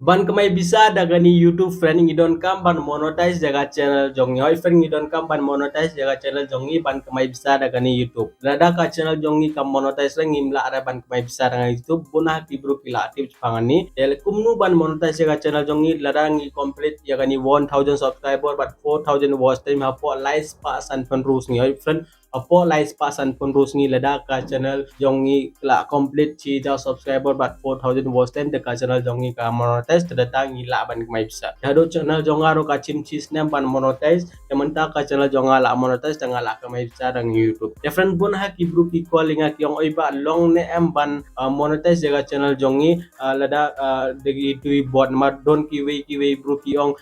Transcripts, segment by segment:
Ban kamay bisa daga ni YouTube friend ngidon kam ban monetize jaga channel jongi hoi friend ngidon kam ban monetize jaga channel jongi ban kamay bisa daga ni YouTube. Lada ka channel jongi kam monetize lang ngimla ada ban kamay bisa daga YouTube bunah tibru kila aktif pangani. Del kumnu ban monetize jaga channel jongi lada ngi complete jaga ni 1000 subscriber but 4000 watch time hapo likes pa san fan rules ngi hoi friend apo likes pasan pun terus ngi lada ka channel jongi la complete chi jau subscriber but 4000 watch time de ka channel jongi ka monetize terdatang ngi la ban mai bisa hado channel jonga ro ka chim chi snap ban monetize tementa ka channel jonga la monetize tengah la ka mai bisa dang YouTube different pun ha ki bru ki calling ki ong oi ba long ne em ban monetize jaga channel jongi lada degi tui bot ma don ki we bru ki ong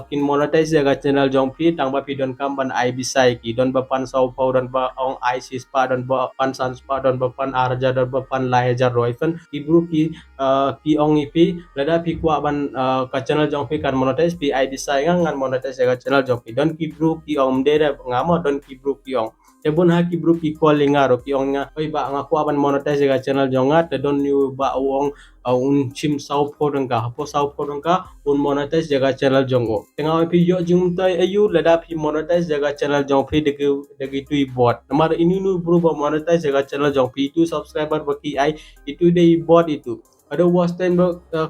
kin monetize jaga channel jong pi tang ba pi don kam ban ai bisai ki don ba pan sau pau don ba ong ai sis pa don ba pan san spa don ba pan arja don ba pan lai jar roifen ki bru ki ong ipi lada pi kwa ban ka channel jong pi kan monetize pi ai bisai ngan monetize jaga channel jong pi don ki bru ki ong dere ngamo don ki bru ki ong Tebun ha ki bru ki calling aro ki ong nga oi ba nga kwa ban monetize jaga channel jonga te don you ba ong un chim sau podong ka po sau podong ka un monetize jaga channel jongo tengah pi yo jing tai ayu lada pi monetize jaga channel jong pi degi tui bot namar ini nu bro ba monetize jaga channel jong pi tu subscriber baki ai itu dei bot itu ada watch time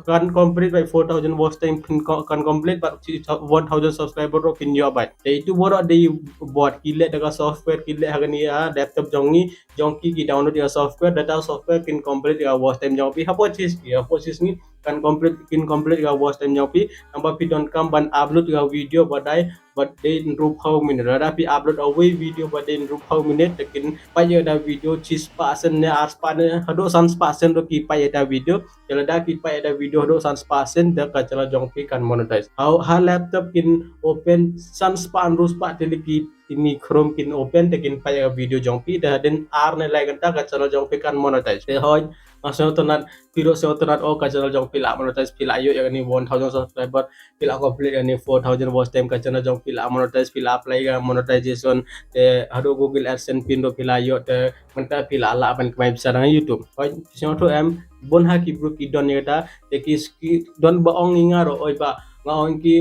kan complete by 4000 watch time kan complete but 1000 subscriber ro kin yo bai itu boro dei bot kile daga software kile hagani laptop jongi jongki ki download ya software data software kin complete ya watch time jong pi hapo chis ni kan complete kin complete ya watch time jong pi namba pi don kam ban upload ya video badai but they rup how minute rada pi upload away video but they rup how minute tekin pa ya da video chis pasen ne ars pa ne hado sans pasen ro ki pa ya da video jala da ki pa ya da video hado sans pasen da ka chala jong pi kan monetize how ha laptop kin open sans pan rus pa teleki ini Chrome kin open tekin pa ya video jong pi da den ar ne lai ganta ka channel jong pi kan monetize te hoy masih tonat piro se tonat o ka channel jong pi la monetize pi la yo ya ni 1000 subscriber pi la complete ya ni 4000 watch time ka channel jong pi la monetize pi la apply ga monetization te hado Google AdSense pin do pi la yo te menta pi la la ban kmai bisa dengan YouTube hoy sing to em bon ha ki bru ki don yeta te ki don ba ong ingaro oi ba ngaon ki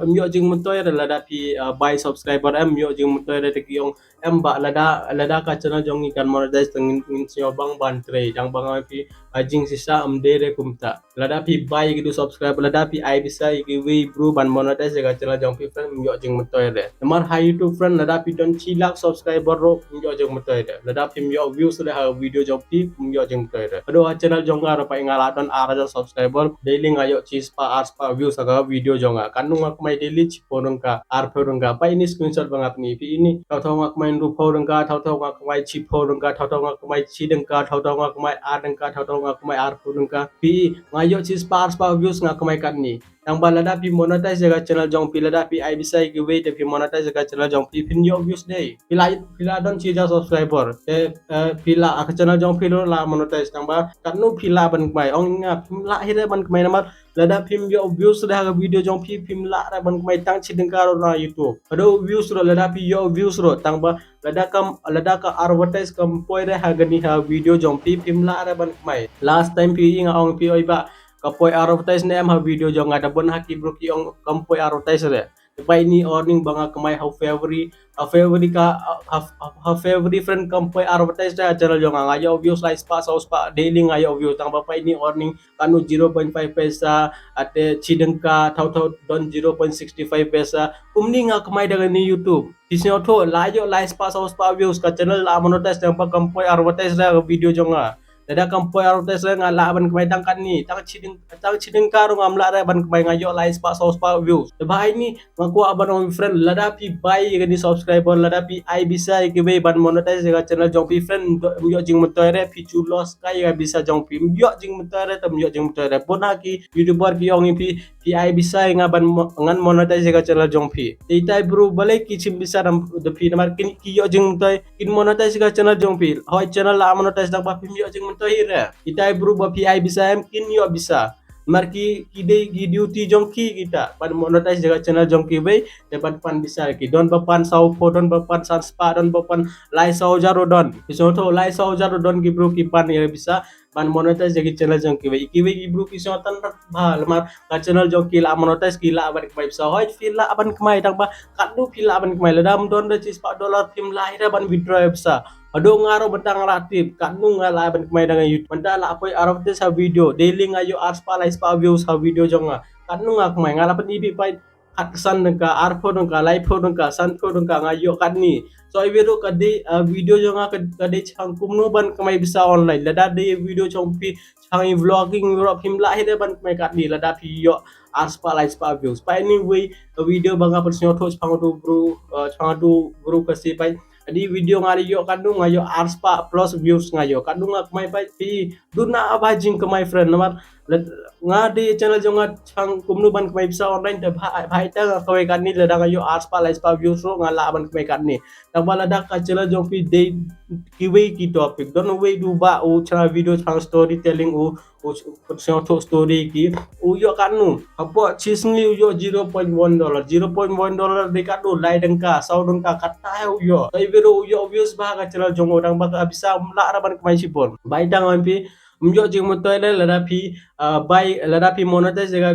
myo jing mutoy la da pi buy subscriber em myo jing mutoy da ki ong em ba lada ka channel jong ikan monetize tengin sio bang ban tre jang bang pi ajing sisa dere kumta lada pi buy gitu subscribe lada pi ai bisa ki we bro ban monetize ka channel jong pi friend myo jing mutoy de mar ha YouTube friend lada pi don 6 lakh subscriber ro myo jing mutoy de lada pi myo views le ha video jong pi myo jing mutoy de ado channel jong aro pa ingala don ara subscriber daily ngayo chis pa ars pa views aga video jonga kanung ak mai daily chiporong ka ar porong ka pa ini screenshot bang apni pi ini tau ngak main ru porong ka tau ngak mai chi porong ka tau ngak mai chi deng ka tau ngak mai ar deng ka tau ngak mai ar porong ka pi ngayo chis pa ars pa views ngak mai kan ni yang balada pi monetize jaga channel jong pi lada pi ai bisa ki way te pi monetize jaga channel jong pi pin yo views dei pila don chi ja subscriber te pila ak channel jong pi la monetize nang ba kan nu pila ban mai ong nga la hire ban mai namar lada pim yo views dah video jong pi pim la ra ban mai tang chi dengkaro na YouTube ado views ro lada pi yo views ro tang ba lada ka advertise kam poi re ha gani ha video jong pi pim la ra ban mai last time pi nga ong pi oi ba kapoi advertise ne em ha video jong ada bon ha ki bro ki ong kampoi advertise re pa ini earning banga kamai how February ka February friend kampoi advertise da channel jong ngayo views like spa daily ngayo views tang ba pa ini earning kanu 0.5 pesa ate chidengka thau don 0.65 pesa umni nga kamai dengan ni YouTube disini auto layo like spa views ka channel la monetize tang pa kampoi advertise da video jonga dada kampoi advertise nga la ban kamai tang kan ni tang chideng karo ngamla ra ban kamai ngayo like spa views de bai ni ngaku aban on friend lada pi bai gani subscriber lada pi ai bisa ke be ban monetize ga channel jong pi friend yo jing motoire pi chu loss kai ga bisa jong pi yo jing motoire tam yo jing motoire pona ki youtuber ki ong pi ai bisa nga ban ngan monetize ga channel jong pi itai bro balai ki chim bisa ram de pi namar ki yo jing motai kin monetize ga channel jong pi hoi channel la monetize dak ba pi yo jing motoire itai bro ba pi ai bisa em kin yo bisa marki kide gi duty jongki kita ban monetize jaga channel jongki be depan pan bisa ki don bapan sau po don bapan san spa don bapan lai sau jaro don iso to lai sau jaro don gi bro ki pan ya bisa ban monetize jaga channel jongki be ikibe gi bro ki so tan bhal mar ka channel jongki la monetize ki la ban kmai bisa hoi fil la ban kmai tang ba kadu fil la ban kmai la dam don da chis pa dollar tim la ira ban withdraw bisa ado ngaro bentang relatif kanu ngala ban kmai dengan YouTube benda la apoi arab te sa video daily ngayo ars pa lai spa views sa video jonga kanu ngak kmai ngala pen ibi pai katsan dengka arpo dengka laipo dengka sanpo dengka ngayo kan ni so I video kade video jonga kade changkum no ban kmai bisa online lada de video chongpi changi vlogging Europe himla hide ban kmai kat ni lada pi yo ars pa lai spa views pa anyway video banga persnyo to changdu bro kasi pai di video ngari yo kadung ngayo ars pa plus views ngayo kadung ngak mai pai pi duna abajing ke my friend namar ngadi channel jonga chang kumnu ban kmai bisa online de bhai ta kawai kan ni lada ngayo ars pa live pa views ro ngala ban kmai kan ni tang bala da ka channel jong pi de kiwe ki topic don we du ba o channel video chang storytelling o to story ki o yo kanu apo chisngi yo $0.1 $0.1 de kadu lai dengka sau dengka kata yo video yo views ba ka channel jong odang ba bisa mla ra ban kmai sipon bai dang ampi mjo jing mo toile lada pi by lada pi monetize jaga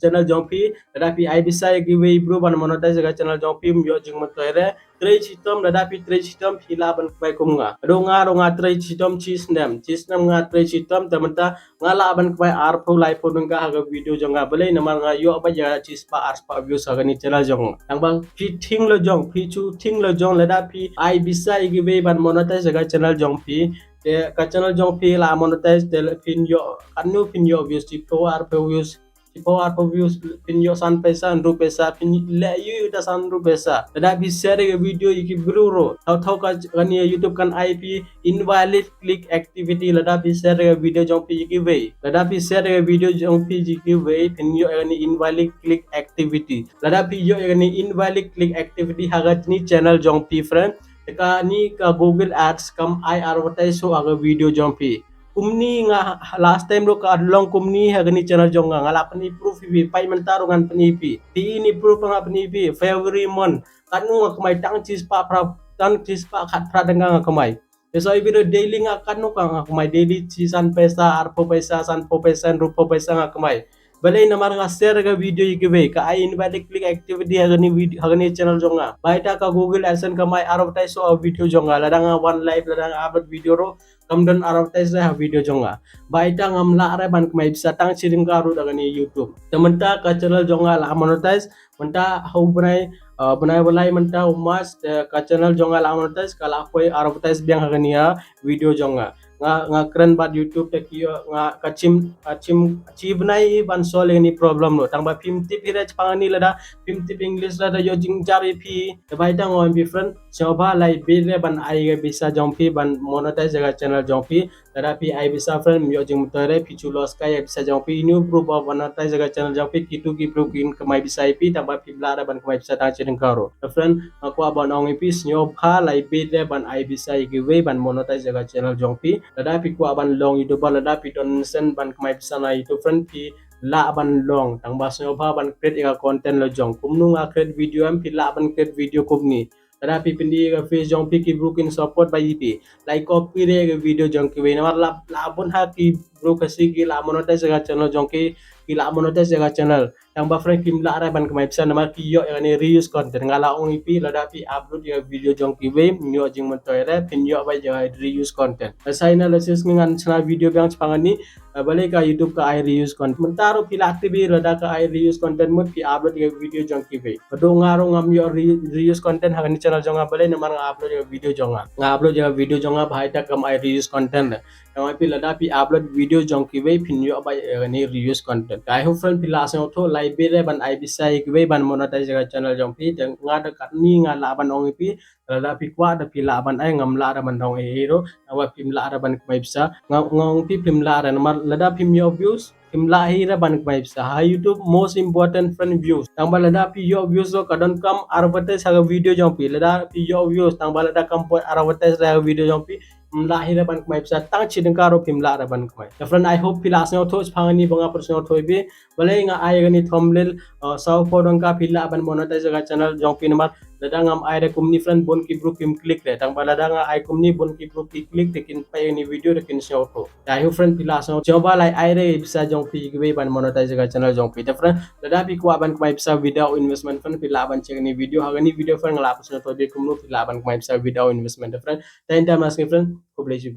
channel jong pi lada pi ai bisa giveaway bro ban monetize jaga channel jong pi mjo jing mo toile tray system lada pi tray system hila ban kmai kumnga ronga tray system cheese nem nga tray system tamanta ngala ban kmai arpo live po dengka haga video jonga bele namar nga yo ba jaga cheese pa ars pa views haga ni channel jong ang bang pi thing lo jong pi chu thing lo jong lada pi ai bisa giveaway ban monetize jaga channel jong pi te ka channel jong pi la monetize te pin yo kanu pin yo views ti po ar po views pin yo san pesa ru pesa pin le yu da san ru pesa da bi share ge video iki bruro thau ka kani YouTube kan IP invalid click activity la da bi share ge video jong pi iki ve la da bi share ge video jong pi iki ve pin yo kani invalid click activity la da bi yo kani invalid click activity hagat ni channel jong pi friend ka ni ka Google Ads kam I advertise so aga video jompi kumni nga last time lo ka adlong kumni ha gani channel jonga ngala pani proof bi pai mentaro ngan pani pi ti ni proof nga pani pi February month kanu nga kamai tang chis pa khat pra denga nga kamai so video daily nga kanu ka nga kamai daily chisan pesa arpo pesa san po pesa rupo pesa nga kamai balai namar nga share ga video ikibe ka ai invalid click activity hagani channel jonga baita ka Google AdSense ka mai advertise so video jonga ladang one live ladang upload video ro kamdan advertise ha video jonga baita ngamla are ban mai bisa tang siring karu dagani YouTube tementa ka channel jonga la monetize menta hau benai balai menta umas ka channel jonga la monetize kala koi advertise biang hagani video jonga nga keren bat YouTube te kiyo nga kachim benai ban solve ni problem lo tang ba pim tip ira chpangani lada pim tip English lada yo jing jari pi bai tang on bi friend soba lai be re ban ai ga bisa jongpi ban monetize jaga channel jongpi lada pi ai bisa friend yo jing mutare pi chulos kai bisa jongpi new proof of monetize jaga channel jongpi kitu ki proof in kamai bisa ip tang ba pi bla ban kamai bisa tang chiring karo friend aku abon ong ip snyo pha lai be re ban ai bisa giveaway ban monetize jaga channel jongpi lada pi ku aban long YouTube lada pi donation ban kamai bisa na itu friend pi la ban long tang ba snyo pha ban create ika content lo jong kumnu nga create video am pi la ban create video kumni lada pi pindi ga face jong pi ki broken support by ip like copy re ga video jong ki we na la bon ha ki bro kasi ki la monetize jaga channel jong ki la monetize jaga channel yang ba friend kim la ban kamai bisa namar ki yo yani reuse content ngala ong ip lada pi upload ya video jong ki we nyo jing mon toire pin yo ba jaga reuse content asai analysis ngan chana video bang chpangani balik ka YouTube ka ai reuse content mentaro pila aktibi lada ka ai reuse content mut pi upload ya video jong ki we do ngaro ngam yo reuse content hagani channel jonga bale namar nga upload ya video jonga nga upload ya video jonga bhai ta kam ai reuse content yang pi lada pi upload video jong ki we pin yo ba ni reuse content I hope friend pila asang to live be ban ai bisa ki we ban monetize jaga channel jong pi nga da kat ni nga la ban ong pi lada pi kwa da pi la ban ai ngam la da ban dong hero awa pim la da ban kamai bisa ngong pi pim la da namar lada pim yo views pim la hira ban kamai bisa ha YouTube most important friend views tang ba lada pi yo views lo kadon kam advertise haga video jong pi lada pi yo views tang ba lada kam po advertise haga video jong pi mla hira ban kmai bisa tang chideng karo pimla ra ban kmai the friend I hope pila asno thos phangani bonga persno thoi be bale nga ai gani thomlel sau podong ka pila ban monetize ga channel jong pinmar ladang am ai re kumni friend bon ki bro kim click le tang baladang ai kumni bon ki bro ki click tekin pa ni video tekin show to I hope friend pila asno coba lai ai re bisa jong pi gwe ban monetize ga channel jong pi the friend lada pi ko ban kmai bisa video investment friend pila ban check ni video hagani video friend ngala persno to be kumno pila ban kmai bisa video investment the friend then time asking friend ko bless you